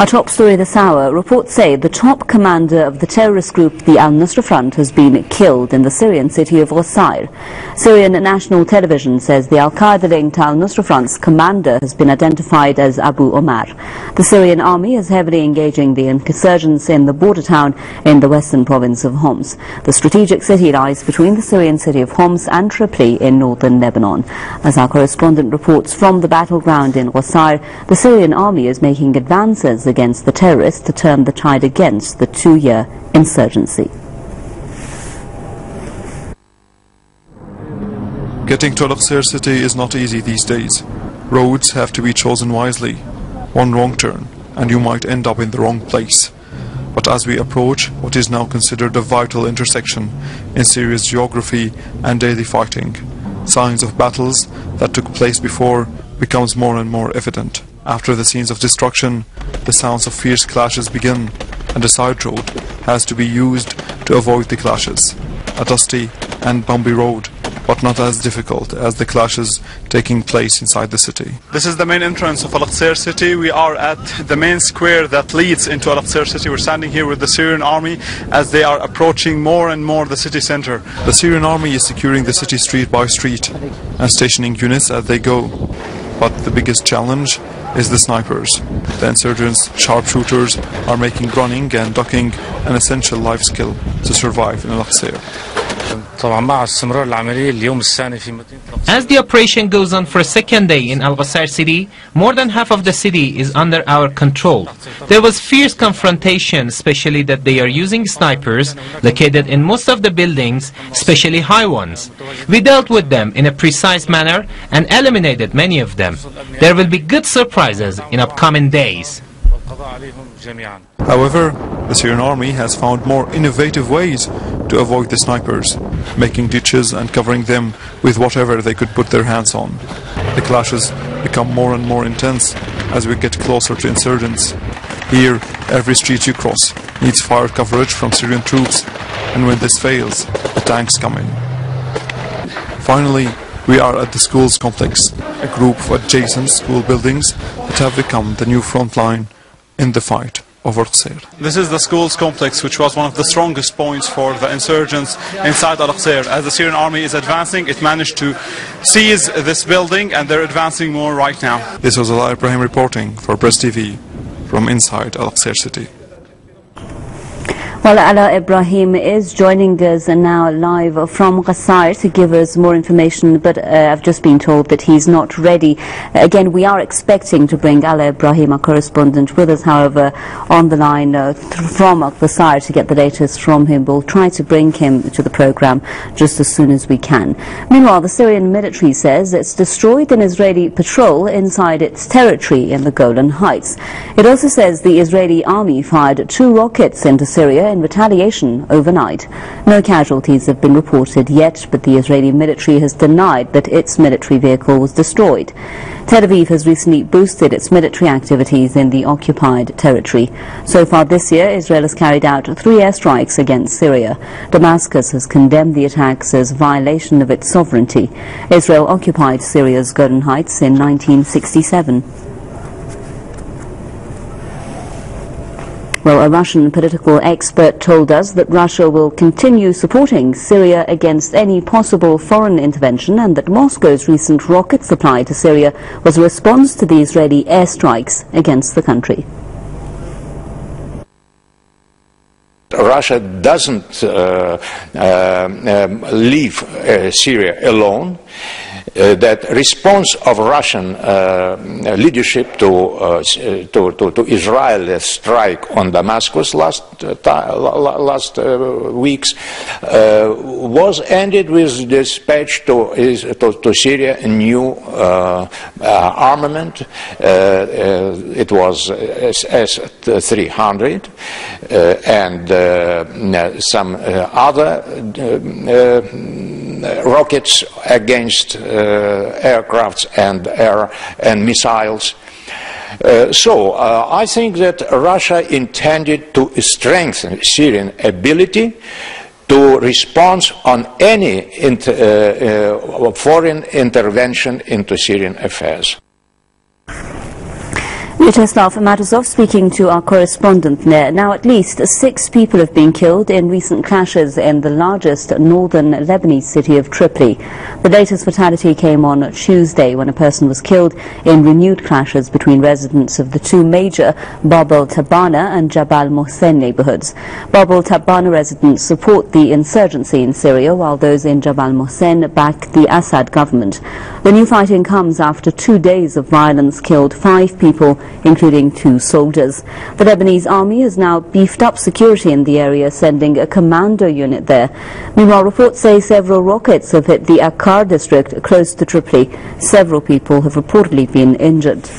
Our top story this hour, reports say the top commander of the terrorist group, the al-Nusra Front, has been killed in the Syrian city of al-Qusayr. Syrian national television says the al-Qaeda-linked al-Nusra Front's commander has been identified as Abu Omar. The Syrian army is heavily engaging the insurgents in the border town in the western province of Homs. The strategic city lies between the Syrian city of Homs and Tripoli in northern Lebanon. As our correspondent reports from the battleground in al-Qusayr, the Syrian army is making advances against the terrorists to turn the tide against the two-year insurgency. Getting to al-Qusayr city is not easy these days. Roads have to be chosen wisely. One wrong turn and you might end up in the wrong place. But as we approach what is now considered a vital intersection in Syria's geography and daily fighting, signs of battles that took place before becomes more and more evident. After the scenes of destruction, the sounds of fierce clashes begin, and a side road has to be used to avoid the clashes. A dusty and bumpy road, but not as difficult as the clashes taking place inside the city. This is the main entrance of al-Qusayr city. We are at the main square that leads into al-Qusayr city. We're standing here with the Syrian army as they are approaching more and more the city center. The Syrian army is securing the city street by street and stationing units as they go. But the biggest challenge is the snipers. The insurgents' sharpshooters are making running and ducking an essential life skill to survive in al-Qusayr. As the operation goes on for a second day in al-Qusayr city, more than half of the city is under our control. There was fierce confrontation, especially that they are using snipers located in most of the buildings, especially high ones. We dealt with them in a precise manner and eliminated many of them. There will be good surprises in upcoming days. However, the Syrian army has found more innovative ways to avoid the snipers, making ditches and covering them with whatever they could put their hands on. The clashes become more and more intense as we get closer to insurgents. Here, every street you cross needs fire coverage from Syrian troops, and when this fails, the tanks come in. Finally, we are at the schools complex, a group of adjacent school buildings that have become the new front line in the fight over al-Qusayr. This is the schools complex, which was one of the strongest points for the insurgents inside al-Qusayr. As the Syrian army is advancing, it managed to seize this building, and they're advancing more right now. This was Al-Ibrahim reporting for PressTV from inside al-Qusayr city. Well, al-Ibrahim is joining us now live from Qusayr to give us more information, but I've just been told that he's not ready. Again, we are expecting to bring al-Ibrahim, our correspondent, with us, however, on the line from Qusayr to get the latest from him. We'll try to bring him to the program just as soon as we can. Meanwhile, the Syrian military says it's destroyed an Israeli patrol inside its territory in the Golan Heights. It also says the Israeli army fired 2 rockets into Syria in retaliation overnight. No casualties have been reported yet, but the Israeli military has denied that its military vehicle was destroyed. Tel Aviv has recently boosted its military activities in the occupied territory. So far this year, Israel has carried out 3 airstrikes against Syria. Damascus has condemned the attacks as violation of its sovereignty. Israel occupied Syria's Golan Heights in 1967. Well, a Russian political expert told us that Russia will continue supporting Syria against any possible foreign intervention, and that Moscow's recent rocket supply to Syria was a response to the Israeli airstrikes against the country. Russia doesn't leave Syria alone. That response of Russian leadership to Israel's strike on Damascus last weeks was ended with dispatch to Syria a new armament. It was S-300 and some other rockets against aircrafts and missiles. So I think that Russia intended to strengthen Syrian ability to respond on any foreign intervention into Syrian affairs. Vyacheslav Matuzov speaking to our correspondent there. Now, at least 6 people have been killed in recent clashes in the largest northern Lebanese city of Tripoli. The latest fatality came on Tuesday when a person was killed in renewed clashes between residents of the 2 major Bab al-Tabana and Jabal Mohsen neighborhoods. Bab al-Tabana residents support the insurgency in Syria, while those in Jabal Mohsen back the Assad government. The new fighting comes after 2 days of violence killed 5 people, including 2 soldiers. The Lebanese army has now beefed up security in the area, sending a commando unit there. Meanwhile, reports say several rockets have hit the Akkar district close to Tripoli. Several people have reportedly been injured.